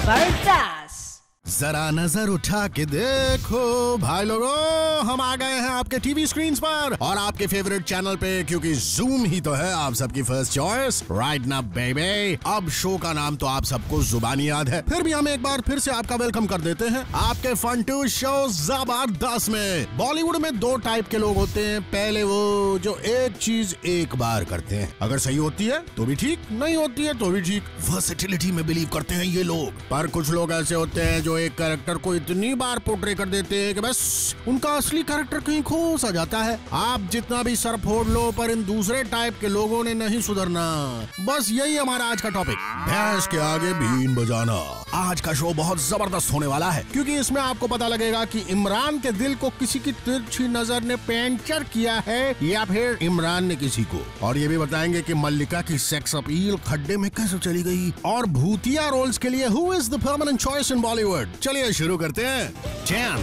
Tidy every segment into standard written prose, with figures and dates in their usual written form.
जबरदस्त। जरा नजर उठा के देखो भाई लोगों, हम आ गए हैं आपके टीवी स्क्रीन पर और आपके फेवरेट चैनल पे, क्योंकि जूम ही तो है आप सबकी फर्स्ट चॉइस राइट ना बेबी। अब शो का नाम तो आप सबको जुबानी याद है, फिर भी हम एक बार फिर से आपका वेलकम कर देते हैं आपके फन टू शो जबरदस्त में। बॉलीवुड में दो टाइप के लोग होते हैं। पहले वो जो एक चीज एक बार करते हैं, अगर सही होती है तो भी ठीक, नहीं होती है तो भी ठीक। वर्सेटिलिटी में बिलीव करते हैं ये लोग। पर कुछ लोग ऐसे होते हैं जो एक कैरेक्टर को इतनी बार पोर्ट्रे कर देते हैं कि बस उनका असली कैरेक्टर कहीं खो सा जाता है। आप जितना भी सर फोड़ लो, पर इन दूसरे टाइप के लोगों ने नहीं सुधरना। बस यही हमारा आज का टॉपिक, भैंस के आगे बीन बजाना। आज का शो बहुत जबरदस्त होने वाला है, क्योंकि इसमें आपको पता लगेगा कि इमरान के दिल को किसी की तिरछी नजर ने पेंचर किया है या फिर इमरान ने किसी को। और ये भी बताएंगे कि मल्लिका की सेक्स अपील खड्डे में कैसे चली गई। और भूतिया रोल्स के लिए who is the permanent choice in Bollywood. चलिए शुरू करते हैं। 10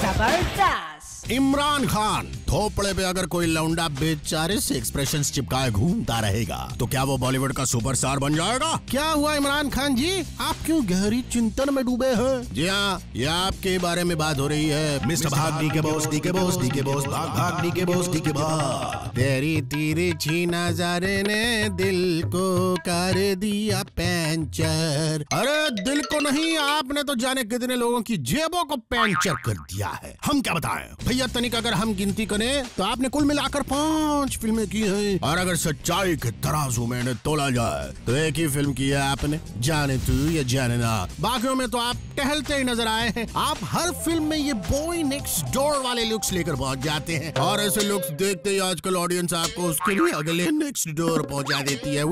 जबरदस्त। इमरान खान। थोपड़े पे अगर कोई लौंडा बेचारे से एक्सप्रेशंस चिपकाए घूमता रहेगा तो क्या वो बॉलीवुड का सुपरस्टार बन जाएगा? क्या हुआ इमरान खान जी, आप क्यों गहरी चिंतन में डूबे हैं? जी हाँ, ये आपके बारे में बात हो रही है मिस्टर भाग डी के बॉस, डी के बॉस, डी के बॉस, भाग भाग डी के बॉस, डी के बॉस। तेरी तिरछी नजर ने दिल को कर दिया पेंचर। अरे दिल को नहीं, आपने तो जाने कितने लोगों की जेबों को पेंचर कर दिया है। हम क्या बताएं भैया, तनिक अगर हम गिनती करें तो आपने कुल मिलाकर 5 फिल्में की हैं। और अगर सच्चाई के तराजू में इन्हें तोला जाए तो एक ही फिल्म की है आपने, जाने तू या जाने ना। बाकियों में तो आप टहलते ही नजर आए हैं। आप हर फिल्म में ये बॉय नेक्स्ट डोर वाले लुक्स लेकर पहुंच जाते हैं, और ऐसे लुक्स देखते ही आजकल ऑडियंस आपको उसके लिए अगले नेक्स्ट डोर पहुंचा देती है।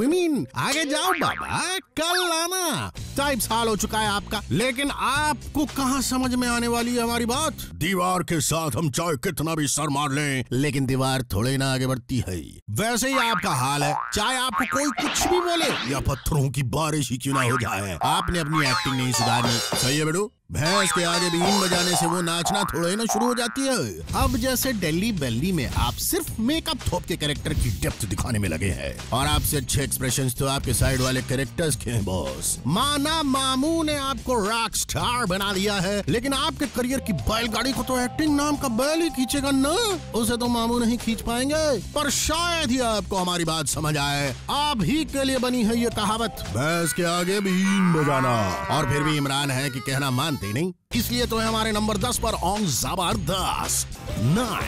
आगे जाओ बाबा, कल आना। टाइप साल हो चुका है आपका, लेकिन आपको कहाँ समझ में आने वाली है हमारी बात। दीवार के साथ हम चाहे कितना भी सर मार लें, लेकिन दीवार थोड़े ना आगे बढ़ती है। वैसे ही आपका हाल है, चाहे आपको कोई कुछ भी बोले या पत्थरों की बारिश ही क्यों ना हो जाए, आपने अपनी एक्टिंग नहीं सुधारनी। सही है बेटू, भैंस के आगे बीन बजाने से वो नाचना थोड़ा ही ना शुरू हो जाती है। अब जैसे दिल्ली बेल्ली में आप सिर्फ मेकअप थोप के कैरेक्टर की डेप्थ दिखाने में लगे हैं, और आपसे अच्छे एक्सप्रेशंस तो आपके साइड वाले कैरेक्टर्स के हैं बॉस। माना मामू ने आपको रॉक स्टार बना दिया है, लेकिन आपके करियर की बैलगाड़ी को तो एक्टिंग नाम का बैल ही खींचेगा ना, उसे तो मामू नहीं खींच पाएंगे। पर शायद ही आपको हमारी बात समझ आए, आप ही के लिए बनी है ये कहावत, भैंस के आगे बीन बजाना। और फिर भी इमरान है कि कहना मानते नहीं, इसलिए तो है हमारे नंबर 10 पर ऑन जबरदस्त 9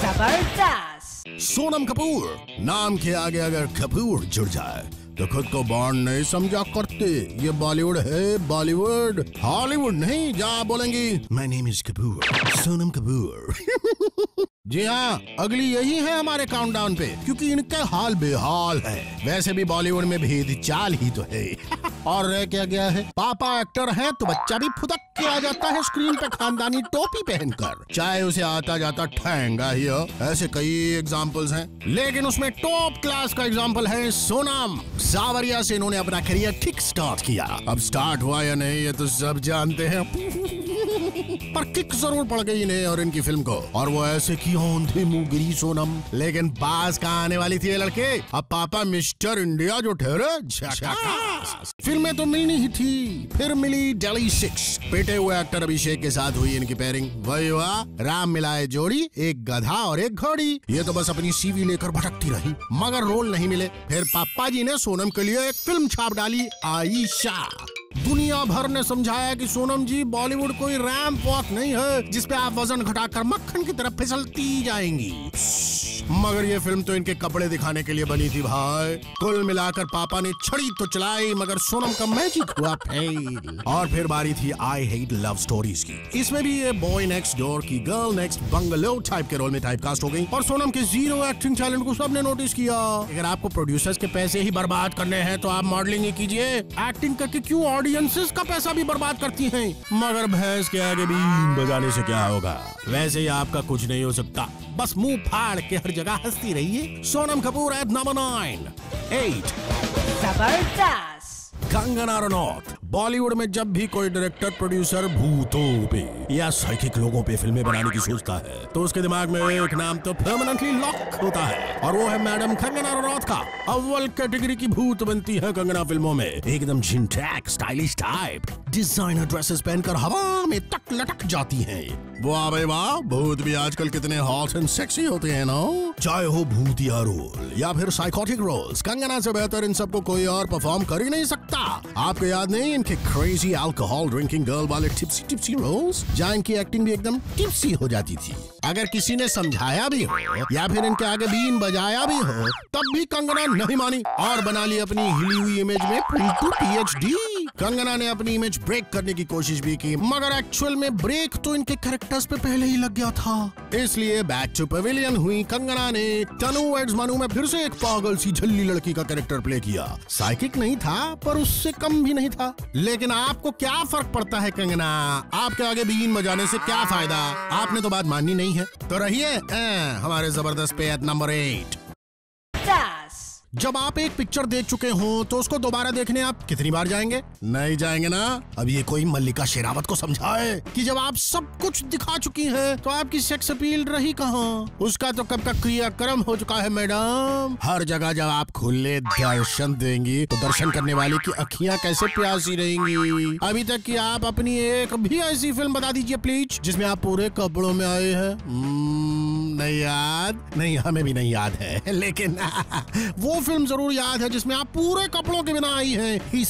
जबरदस्त। सोनम कपूर। नाम के आगे अगर कपूर जुड़ जाए तो खुद को बॉन्ड नहीं समझा करते। ये बॉलीवुड है, बॉलीवुड, हॉलीवुड नहीं। जहाँ बोलेंगी my name is Kapoor, Sonam Kapoor. जी हाँ, अगली यही है हमारे काउंटडाउन पे, क्योंकि इनके हाल बेहाल है। वैसे भी बॉलीवुड में भेद चाल ही तो है। और रह क्या गया है, पापा एक्टर है तो बच्चा भी फुदक के आ जाता है स्क्रीन पे खानदानी टोपी पहनकर, चाहे उसे आता जाता ठहंगा ही हो। ऐसे कई एग्जांपल्स हैं, लेकिन उसमें टॉप क्लास का एग्जांपल है सोनम। सावरिया से इन्होंने अपना करियर ठीक स्टार्ट किया। अब स्टार्ट हुआ या नहीं ये तो सब जानते हैं, पर किक जरूर पड़ गई इन्हें और इनकी फिल्म को। और वो ऐसे की औंधे मुंह गिरी सोनम, लेकिन पास कहाँ आने वाली थी ये लड़के। अब पापा मिस्टर इंडिया जो ठहरे झकास। फिल्में तो मिलनी ही थी, फिर मिली दिल्ली 6। पेटे हुए एक्टर अभिषेक के साथ हुई इनकी पेयरिंग, वही हुआ राम मिलाए जोड़ी, एक गधा और एक घोड़ी। ये तो बस अपनी सीवी लेकर भटकती रही, मगर रोल नहीं मिले। फिर पापा जी ने सोनम के लिए एक फिल्म छाप डाली, आयशा। दुनिया भर ने समझाया कि सोनम जी बॉलीवुड कोई रैंप वॉक नहीं है जिसपे आप वजन घटाकर मक्खन की तरफ फिसलती जाएंगी। मगर ये फिल्म तो इनके कपड़े दिखाने के लिए बनी थी भाई। कुल मिलाकर पापा ने छड़ी तो चलाई, मगर सोनम का मैजिक हुआ फेल। और फिर बारी थी आई हेट लव स्टोरीज की। इसमें भी ये बॉय नेक्स्ट डोर की गर्ल नेक्स्ट बंगलो टाइप के रोल में टाइपकास्ट हो गई, और सोनम के जीरो एक्टिंग टैलेंट को सबने नोटिस किया। अगर आपको प्रोड्यूसर्स के पैसे ही बर्बाद करने हैं तो आप मॉडलिंग ही कीजिए। एक्टिंग करके क्यों ऑडियंसेस का पैसा भी बर्बाद करती हैं? मगर भैंस के आगे बीन बजाने से क्या होगा? वैसे ही आपका कुछ नहीं हो सकता, बस मुंह फाड़ के हर जगह हंसती रहिए। सोनम कपूर एट नंबर 9 8 जबरदस्त। कंगना रनौत। बॉलीवुड में जब भी कोई डायरेक्टर प्रोड्यूसर भूतों पे या साइकिक लोगों पे फिल्में बनाने की सोचता है तो उसके दिमाग में एक नाम तो परमानेंटली लॉक होता है और वो है मैडम कंगना रनौत का। अव्वल कैटेगरी की भूत बनती है कंगना फिल्मों में, एकदम झिनटैक स्टाइलिश टाइप, डिजाइनर ड्रेसेस पहनकर हवा में तक लटक जाती हैं। वाह भाई वाह, भूत भी आजकल कितने हॉट एंड सेक्सी होते हैं ना। चाहे हो भूतिया रोल या फिर साइकोटिक रोल्स, कंगना से बेहतर इन सबको कोई और परफॉर्म कर ही नहीं सकता। आपको याद नहीं इनके क्रेजी अल्कोहल ड्रिंकिंग गर्ल वाले टिप्सी रोल्स, जहाँ इनकी एक्टिंग भी एकदम टिप्सी हो जाती थी। अगर किसी ने समझाया भी हो या फिर इनके आगे बीन बजाया भी हो तब भी कंगना नहीं मानी और बना ली अपनी हिली हुई इमेज में PhD। कंगना ने अपनी इमेज ब्रेक करने की कोशिश भी की मगर एक्चुअल में ब्रेक तो इनके कैरेक्टर्स पे पहले ही लग गया था। इसलिए बैक टू पवेलियन हुई कंगना ने तनु एड्स मनु में फिर से एक पागल सी झल्ली लड़की का कैरेक्टर प्ले किया। साइकिक नहीं था पर उससे कम भी नहीं था। लेकिन आपको क्या फर्क पड़ता है कंगना, आपके आगे बीन बजाने से क्या फायदा, आपने तो बात माननी नहीं है। तो रहिए हमारे जबरदस्त पे नंबर 8। जब आप एक पिक्चर देख चुके हो तो उसको दोबारा देखने आप कितनी बार जाएंगे? नहीं जाएंगे ना। अब ये कोई मल्लिका शेरावत को समझाए कि जब आप सब कुछ दिखा चुकी हैं तो आपकी सेक्स अपील रही कहाँ? उसका तो कब का क्रियाक्रम हो चुका है मैडम। हर जगह जब आप खुले दर्शन देंगी तो दर्शन करने वाले की अखियाँ कैसे प्यासी रहेंगी। अभी तक की आप अपनी एक भी ऐसी फिल्म बता दीजिए प्लीज जिसमें आप पूरे कपड़ों में आए हैं। नहीं याद? नहीं, हमें भी नहीं याद है, लेकिन वो फिल्म जरूर याद है जिसमें आप पूरे कपड़ों के बिना आई हैं।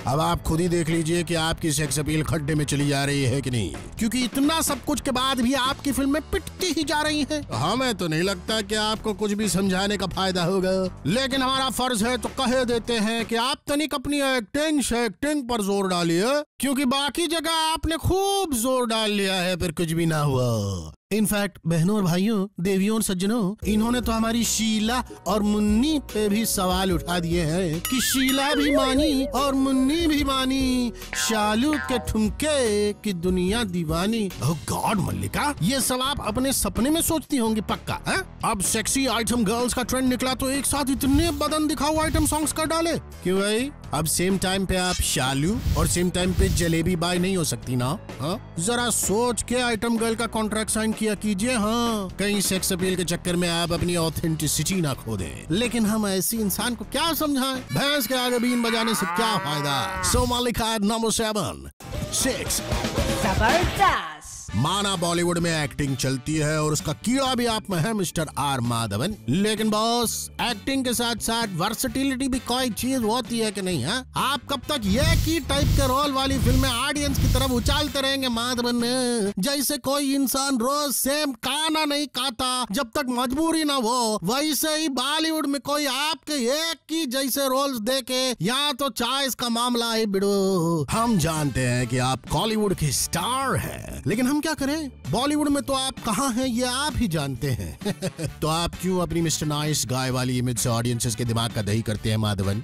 अब आप खुद ही देख लीजिए कि आपकी सेक्स अपील खड्डे में चली जा रही है कि नहीं, क्योंकि इतना सब कुछ के बाद भी आपकी फिल्में पिटती ही जा रही हैं। हमें तो नहीं लगता कि आपको कुछ भी समझाने का फायदा होगा, लेकिन हमारा फर्ज है तो कह देते हैं कि आप तनिक अपनी एक्टिंग पर जोर डालिए, क्योंकि बाकी जगह आपने खूब जोर डाल लिया है फिर कुछ भी ना हुआ। इनफैक्ट बहनों और भाइयों, देवियों और सज्जनों, इन्होंने तो हमारी शीला और मुन्नी पे भी सवाल उठा दिए हैं कि शीला भी मानी और मुन्नी भी मानी, शालू के ठुमके की दुनिया दीवानी। ओह गॉड मल्लिका, ये सब आप अपने सपने में सोचती होंगी पक्का है? अब सेक्सी आइटम गर्ल्स का ट्रेंड निकला तो एक साथ इतने बदन दिखाओ आइटम सॉन्ग्स कर डाले। क्यों भाई, अब सेम टाइम पे आप शालू और सेम टाइम पे जलेबी बाय नहीं हो सकती ना? हाँ, जरा सोच के आइटम गर्ल का कॉन्ट्रैक्ट साइन किया कीजिए। हाँ, कहीं सेक्स अपील के चक्कर में आप अपनी ऑथेंटिसिटी ना खो दें। लेकिन हम ऐसी इंसान को क्या समझाएं? भैंस के आगे बीन बजाने से क्या फायदा? सो मल्लिका नंबर 6। जबरदस्त। माना बॉलीवुड में एक्टिंग चलती है और उसका कीड़ा भी आप में है मिस्टर आर माधवन, लेकिन बॉस एक्टिंग के साथ साथ वर्सेटिलिटी भी कोई चीज होती है कि नहीं है? आप कब तक ये की टाइप के रोल वाली फिल्में ऑडियंस की तरफ उछालते रहेंगे माधवन में, जैसे कोई इंसान रोज सेम खाना नहीं खाता जब तक मजबूरी ना हो, वैसे ही बॉलीवुड में कोई आपके एक की जैसे रोल्स देके या तो चॉइस का मामला है बिड़ो। हम जानते हैं कि आप कॉलीवुड के स्टार हैं, लेकिन हम क्या करें, बॉलीवुड में तो आप कहाँ हैं ये आप ही जानते हैं। तो आप क्यों अपनी मिस्टर नाइस गाय वाली इमेज से ऑडियंसेस के दिमाग का दही करते हैं माधवन?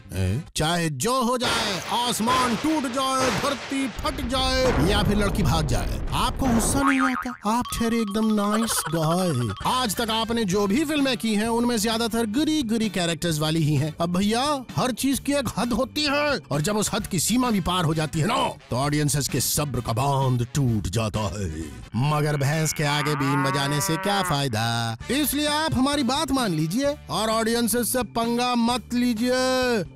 चाहे जो हो जाए, आसमान टूट जाए, धरती फट जाए या फिर लड़की भाग जाए, आपको गुस्सा नहीं आता? आप ठहरे एकदम नाइस गाय। आज तक आपने जो भी फिल्में की हैं उनमें ज्यादातर गुरी कैरेक्टर्स वाली ही हैं। अब भैया हर चीज की एक हद होती है और जब उस हद की सीमा भी पार हो जाती है ना तो ऑडियंसेस के सब्र का बांध टूट जाता है। मगर भैंस के आगे बीन बजाने से क्या फायदा? इसलिए आप हमारी बात मान लीजिए और ऑडियंसेस से पंगा मत लीजिए,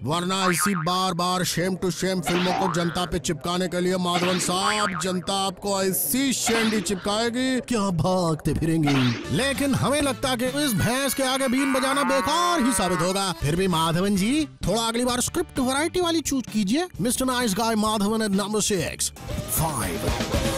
वरना इसी बार शेम टू शेम फिल्मों को जनता पे चिपकाने के लिए माधवन साहब जनता आपको ऐसी शेंडी चिपकाएगी कि आप भागते फिरेंगे। लेकिन हमें लगता है कि इस भैंस के आगे बीन बजाना बेकार ही साबित होगा। फिर भी माधवन जी थोड़ा अगली बार स्क्रिप्ट वैरायटी वाली चूज कीजिए। Mister nice guy Madhavan at number 6।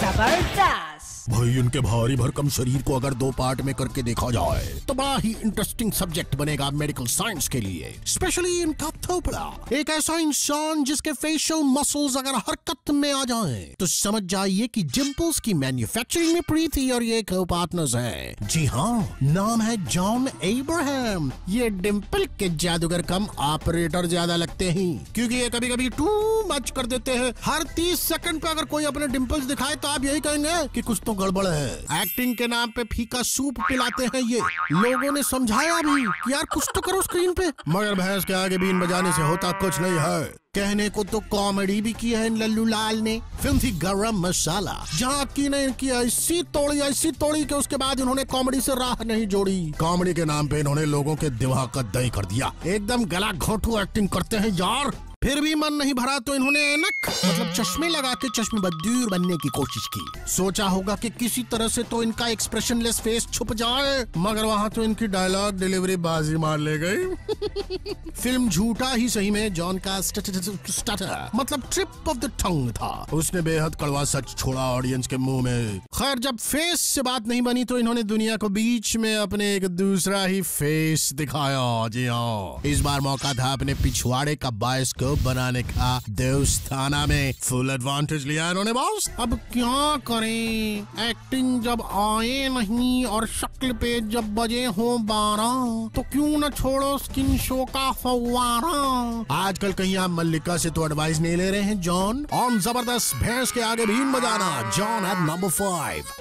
जबरदस्त। भाई इनके भारी भरकम शरीर को अगर 2 पार्ट में करके देखा जाए तो बड़ा ही इंटरेस्टिंग सब्जेक्ट बनेगा मेडिकल साइंस के लिए, स्पेशली इनका थोपड़ा। एक ऐसा इंसान जिसके फेशियल मसल्स अगर हरकत में आ जाएं तो समझ जाइए कि डिंपल्स की मैन्युफैक्चरिंग में प्रीति और ये पार्टनर्स हैं। जी हाँ, नाम है जॉन एब्राहम। ये डिंपल के जादूगर कम ऑपरेटर ज्यादा लगते हैं, क्योंकि ये कभी कभी टू मच कर देते हैं। हर 30 सेकंड पे अगर कोई अपने डिंपल्स दिखाए तो आप यही कहेंगे कि कुछ तो गड़बड़ है। एक्टिंग के नाम पे फीका सूप पिलाते हैं ये। लोगों ने समझाया भी कि यार कुछ तो करो स्क्रीन पे, मगर भैंस के आगे बीन बजाने से होता कुछ नहीं है। कहने को तो कॉमेडी भी की है इन लल्लू लाल ने। फिल्म थी गरम मसाला, जहाँ की ने इनकी ऐसी तोड़ी कि उसके बाद इन्होंने कॉमेडी से राह नहीं जोड़ी। कॉमेडी के नाम पे इन्होंने लोगों के दिमाग का दही कर दिया। एकदम गला घोंटू एक्टिंग करते हैं यार। फिर भी मन नहीं भरा तो इन्होंने ऐनक मतलब चश्मे लगा के चश्मे बद्दूर बनने की कोशिश की। सोचा होगा कि किसी तरह से तो इनका एक्सप्रेशनलेस फेस छुप जाए, मगर वहाँ तो इनकी डायलॉग डिलीवरी बाजी मार ले गई। फिल्म झूठा ही सही में जॉन का स्टटर मतलब ट्रिप ऑफ द टंग था। उसने बेहद कड़वा सच छोड़ा ऑडियंस के मुंह में। खैर, जब फेस से बात नहीं बनी तो इन्होंने दुनिया को बीच में अपने एक दूसरा ही फेस दिखाया। जी हाँ, इस बार मौका था अपने पिछवाड़े का बायस्कोप बनाने का। दोस्ताना में फुल एडवांटेज लिया इन्होंने बॉस। अब क्या करें, एक्टिंग जब आए नहीं और शक्ल पे जब बजे हो 12 तो क्यों न छोड़ो स्किन शो का फव्वारा। आजकल कहीं आप मल्लिका से तो एडवाइस नहीं ले रहे हैं जॉन? ऑन जबरदस्त भैंस के आगे बीन बजाना, जॉन एट नंबर 5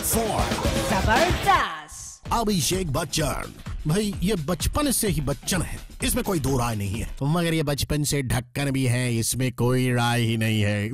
4 जबरदस्त। अभिषेक बच्चन। भाई ये बचपन से ही बच्चन है, इसमें कोई दो राय नहीं है, मगर ये बचपन से ढक्कन भी है, इसमें कोई राय ही नहीं है।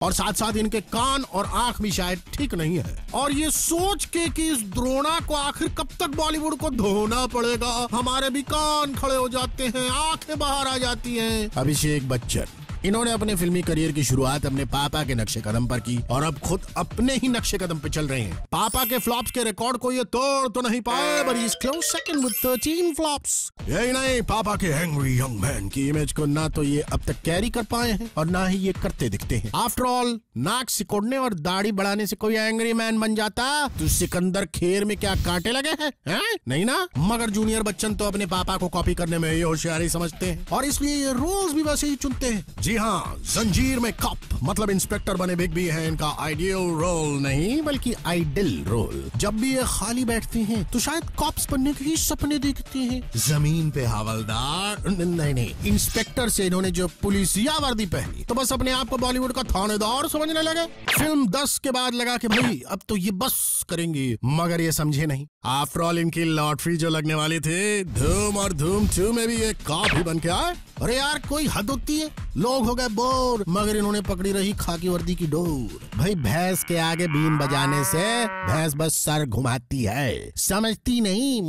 और साथ साथ इनके कान और आंख भी शायद ठीक नहीं है। और ये सोच के कि इस द्रोणा को आखिर कब तक बॉलीवुड को धोना पड़ेगा, हमारे भी कान खड़े हो जाते हैं, आंखें बाहर आ जाती हैं। अभिषेक बच्चन इन्होंने अपने फिल्मी करियर की शुरुआत अपने पापा के नक्शे कदम पर की और अब खुद अपने ही नक्शे कदम पे चल रहे हैं। पापा के फ्लॉप्स के रिकॉर्ड को ये तोड़ तो नहीं पाए, but he's close second with 13 flops। यही नहीं, पापा के एंग्री यंग मैन की इमेज को ना तो ये अब तक कैरी कर पाए हैं और ना ही ये करते दिखते हैं। आफ्टर ऑल, नाक सिकोड़ने और दाढ़ी बढ़ाने से कोई एंग्री मैन बन जाता तो सिकंदर खेर में क्या कांटे लगे हैं? नहीं ना। मगर जूनियर बच्चन तो अपने पापा को कॉपी करने में ये होशियारी समझते हैं और इसलिए ये रोज भी वैसे ही चुनते हैं। जी हाँ, जंजीर में कप मतलब इंस्पेक्टर बने बिग बी है इनका आइडियल रोल नहीं बल्कि आइडल रोल। जब भी ये खाली बैठते हैं तो शायद कॉप्स बनने के ही सपने देखते हैं। जमीन पे हवलदार नहीं, इंस्पेक्टर से इन्होंने जो पुलिसिया वर्दी पहनी तो बस अपने आप को बॉलीवुड का थानेदार समझने लगे। फिल्म 10 के बाद लगा कि भाई अब तो ये बस करेंगे, मगर ये समझे नहीं। आफ्टर ऑल इनकी लॉटरी जो लगने वाली थी, धूम और धूम 2 में भी ये कॉप ही बन के आए। अरे यार कोई हद होती है, लोग हो गए बोर, मगर इन्होंने पकड़ी रही खाकी वर्दी की डोर। भाई भैंस के आगे बीन बजाने से भैंस बस सर घुमाती है, समझती नहीं।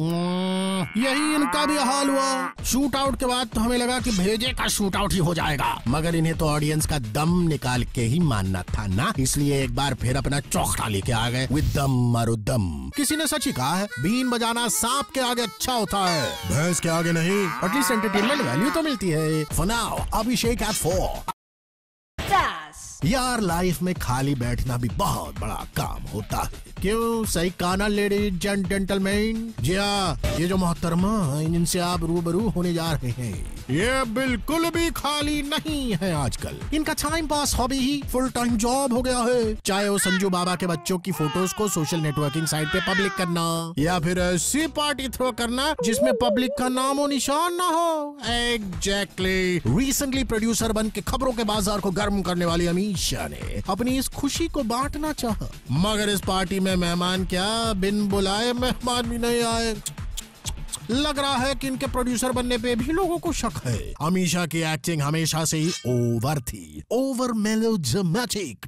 यही इनका भी हाल हुआ। शूट आउट के बाद तो हमें लगा कि भेजे का शूट आउट ही हो जाएगा, मगर इन्हें तो ऑडियंस का दम निकाल के ही मानना था ना, इसलिए एक बार फिर अपना चौखटा लेके आ गए विद दम मारुदम। किसी ने सच ही कहा है, बीन बजाना सांप के आगे अच्छा होता है, भैंस के आगे नहीं। एटलीस्ट एंटरटेनमेंट वैल्यू तो मिलती है। For now, Abhishek at 4। यार लाइफ में खाली बैठना भी बहुत बड़ा काम होता है, क्यों? सही काना लेडीज एंड जेंटलमैन। जी हाँ, ये जो मोहतरमा है इनसे आप रूबरू होने जा रहे हैं, ये बिल्कुल भी खाली नहीं है आजकल। इनका टाइम पास हॉबी ही फुल टाइम जॉब हो गया है। चाहे वो संजू बाबा के बच्चों की फोटोज को सोशल नेटवर्किंग साइट पे पब्लिक करना या फिर ऐसी पार्टी थ्रो करना जिसमें पब्लिक का नाम और निशान ना हो। एग्जैक्टली। रिसेंटली प्रोड्यूसर बन के खबरों के बाजार को गर्म करने वाली अमीषा ने अपनी इस खुशी को बांटना चाहा, मगर इस पार्टी में मेहमान क्या, बिन बुलाए मेहमान भी नहीं आए। लग रहा है कि इनके प्रोड्यूसर बनने पे भी लोगों को शक है। अमीषा की एक्टिंग हमेशा से ही ओवर थी, ओवर मेलोड्रामेटिक,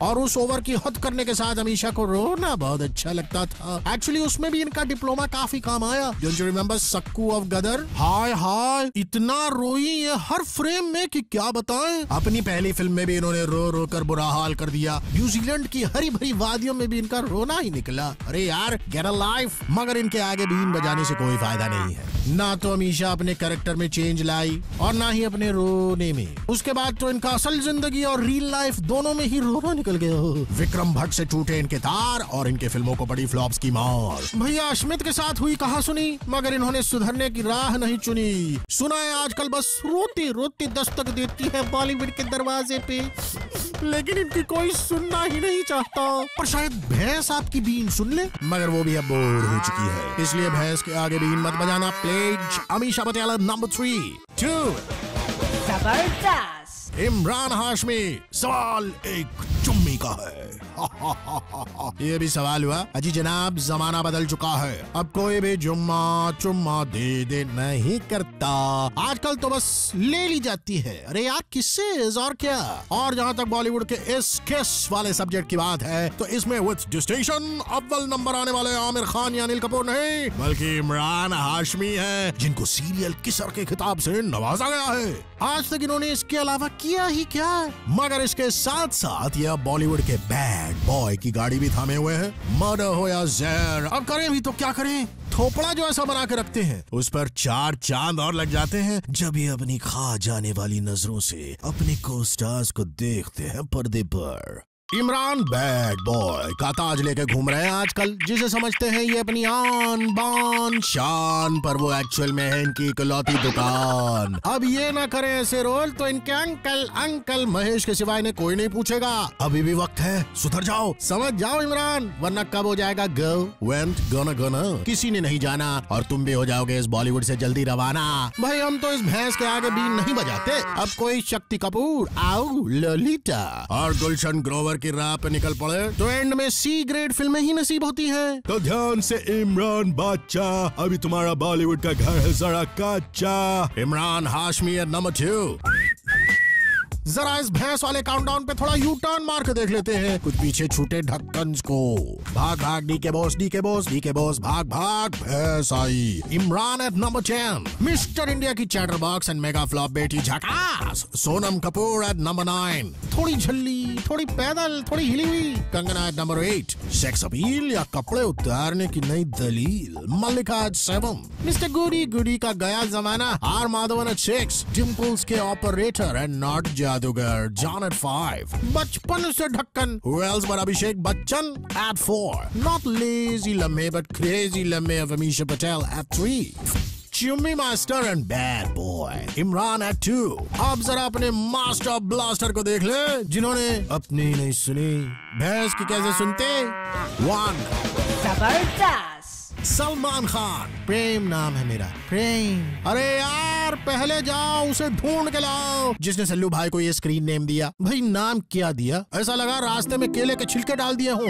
और उस ओवर की हद करने के साथ अमीषा को रोना बहुत अच्छा लगता था। एक्चुअली उसमें भी इनका डिप्लोमा काफी काम आया। Don't you remember Sakku of गदर? हाय हाय, इतना रोई ये हर फ्रेम में कि क्या बताएं। अपनी पहली फिल्म में भी इन्होंने रो रो कर बुरा हाल कर दिया। न्यूजीलैंड की हरी भरी वादियों में भी इनका रोना ही निकला। अरे यार गेट अ लाइफ। मगर इनके आगे बीन बजाने से कोई फायदा नहीं है। ना तो अमीषा अपने कैरेक्टर में चेंज लाई और ना ही अपने रोने में। उसके बाद तो इनका असल जिंदगी और रियल लाइफ दोनों में ही रोना निकल गया। विक्रम भट्ट से टूटे इनके तार और इनके फिल्मों को बड़ी फ्लॉप्स की मार। भैया अश्मित के साथ हुई कहा सुनी, मगर इन्होंने सुधरने की राह नहीं चुनी। सुना है आजकल बस रोती रोती दस्तक देती है बॉलीवुड के दरवाजे पे, लेकिन इनकी कोई सुनना ही नहीं चाहता। और शायद भैंस आपकी बीन सुन ले, मगर वो भी अब बोर हो चुकी है, इसलिए भैंस के आगे बीन मत बजाना प्लीज। अमीषा पटियाला नंबर 3 2 जबरदस्त। इमरान हाशमी, सवाल एक चुम्मी। उन्हीं का है। ये भी सवाल हुआ। अजी जनाब, जमाना बदल चुका है, अब कोई भी जुम्मा चुम्मा दे नहीं करता, आजकल तो बस ले ली जाती है। अरे यार किससे और क्या। और जहाँ तक बॉलीवुड के इस किस वाले सब्जेक्ट की बात है तो इसमें विद डिस्टिंक्शन अव्वल नंबर आने वाले आमिर खान या अनिल कपूर नहीं बल्कि इमरान हाशमी है, जिनको सीरियल किसर के खिताब से नवाजा गया है। आज तक इन्होंने इसके अलावा किया ही क्या, मगर इसके साथ साथ यह बॉलीवुड के बैड बॉय की गाड़ी भी थामे हुए हैं। मर्डर हो या जहर, अब करें भी तो क्या करें। थोपड़ा जो ऐसा बना के रखते हैं उस पर 4 चांद और लग जाते हैं जब ये अपनी खा जाने वाली नजरों से अपने को स्टार्स को देखते हैं पर्दे पर। इमरान बैड बॉय का ताज लेके घूम रहे हैं आजकल, जिसे समझते हैं ये अपनी आन बान शान, पर वो एक्चुअल में है इनकी इकलौती दुकान। अब ये ना करें ऐसे रोल तो इनके अंकल महेश के सिवाय ने कोई नहीं पूछेगा। अभी भी वक्त है, सुधर जाओ, समझ जाओ इमरान, वरना कब हो जाएगा गो वेंट गोना किसी ने नहीं जाना और तुम भी हो जाओगे इस बॉलीवुड से जल्दी रवाना। भाई हम तो इस भैंस के आगे बीन नहीं बजाते। अब कोई शक्ति कपूर, आओ ललिता और गुलशन ग्रोवर की राह पे निकल पड़े तो एंड में सी ग्रेड फिल्में ही नसीब होती हैं। तो ध्यान से इमरान बादशाह, अभी तुम्हारा बॉलीवुड का घर है जरा कच्चा। इमरान हाशमी नंबर 2। जरा इस भैंस वाले काउंटडाउन पे थोड़ा यू टर्न मार के देख लेते हैं कुछ पीछे छूटे ढक्कन को। भाग भाग डी के बॉस भाग भैंस आई। Imran at number 10। Mister India की chatterbox and mega flop बेटी झकास सोनम कपूर एट नंबर 9। थोड़ी झल्ली, थोड़ी पैदल, थोड़ी हिली हुई Kangana at number 8। Sex appeal या कपड़े उतारने की नई दलील मल्लिका एट 7। मिस्टर गुडी का गया जमाना आर माधवन एट 6। डिम्पल्स के ऑपरेटर एंड नॉट जादूगर जॉन एट 5। बचपन से ढक्कन Who else but Abhishek Bachchan at 4. Not lazy लम्हे but crazy लम्हे of Amisha Patel at 3. Chimmi master and bad boy Imran at 2। अब जरा अपने मास्टर ब्लास्टर को देख ले जिन्होंने अपनी नहीं सुनी भैंस की कैसे सुनते। 1 जबरदस्त। सलमान खान। प्रेम नाम है मेरा, प्रेम। अरे यार पहले जाओ उसे ढूंढ के लाओ जिसने सल्लू भाई को ये स्क्रीन नेम दिया। भाई नाम क्या दिया, ऐसा लगा रास्ते में केले के छिलके डाल दिए हो,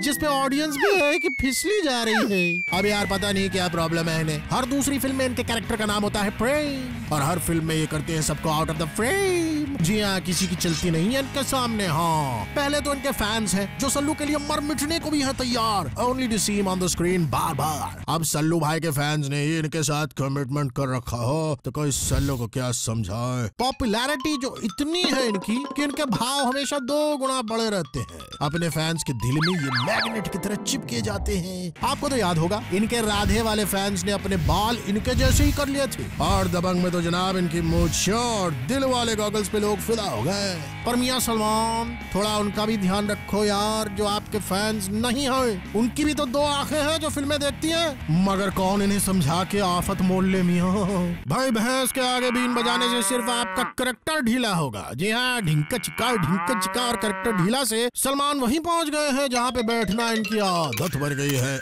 जिसपे ऑडियंस भी है कि फिसली जा रही है। अब यार पता नहीं क्या प्रॉब्लम है इन्हें। हर दूसरी फिल्म में इनके कैरेक्टर का नाम होता है प्रेम और हर फिल्म में ये करते हैं सबको आउट ऑफ द फ्रेम। जी हाँ, किसी की चलती नहीं है इनके सामने। हाँ, पहले तो इनके फैंस हैं जो सल्लू के लिए मर मिटने को भी है तैयार, only to see him on the screen बार बार। अब सल्लू भाई के फैंस ने ही इनके साथ कमिटमेंट कर रखा हो तो कोई सल्लू को क्या समझाए। पॉपुलैरिटी जो इतनी है इनकी कि इनके भाव हमेशा 2 गुना बढ़े रहते हैं। अपने फैंस के दिल में ये मैग्नेट की तरह चिपके जाते हैं। आपको तो याद होगा इनके राधे वाले फैंस ने अपने बाल इनके जैसे ही कर लिए थे और दबंग में तो जनाब इनकी मूंछ और दिल वाले गॉगल्स पे लोग फिदा हो गए। पर मियां सलमान थोड़ा उनका भी ध्यान रखो यार, जो आपके फैंस नहीं हैं उनकी भी तो 2 आंखें हैं जो फिल्में देखती हैं, मगर कौन इन्हें समझा के आफत मोल ले मियां। भाई भैंस के आगे बीन बजाने से सिर्फ आपका करेक्टर ढीला होगा। जी हाँ, ढिंका चिकार और करेक्टर ढीला से सलमान वहीं पहुंच गए हैं जहाँ पे बैठना इनकी आदत बन गई है।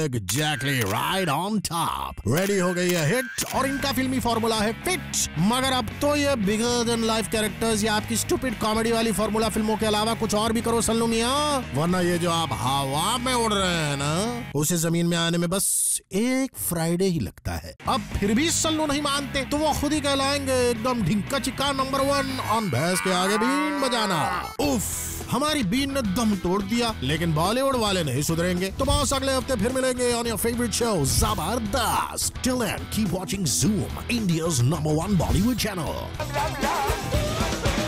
Exactly right on top. Ready हो गई है हिट और इनका फिल्मी फॉर्मूला है फिट। मगर अब तो ये बिगर देन लाइफ कैरेक्टर्स या आपकी स्टूपिड कॉमेडी वाली फॉर्मूला फिल्मों के अलावा कुछ और भी करो सल्लू मियां, वरना ये जो आप हवा में उड़ रहे हैं ना उसे जमीन में आने में बस एक फ्राइडे ही लगता है। अब फिर भी सल्लू नहीं मानते तो वो खुद ही कहलाएंगे एकदम ढिंका चिक्का नंबर 1 ऑन भैंस के आगे बीन बजाना। उफ, हमारी बीन ने दम तोड़ दिया, लेकिन बॉलीवुड वाले नहीं सुधरेंगे। तो बॉस अगले हफ्ते फिर मिलेंगे ऑन योर फेवरेट शो जबरदस्त। Till then keep watching Zoom, India's #1 Bollywood channel.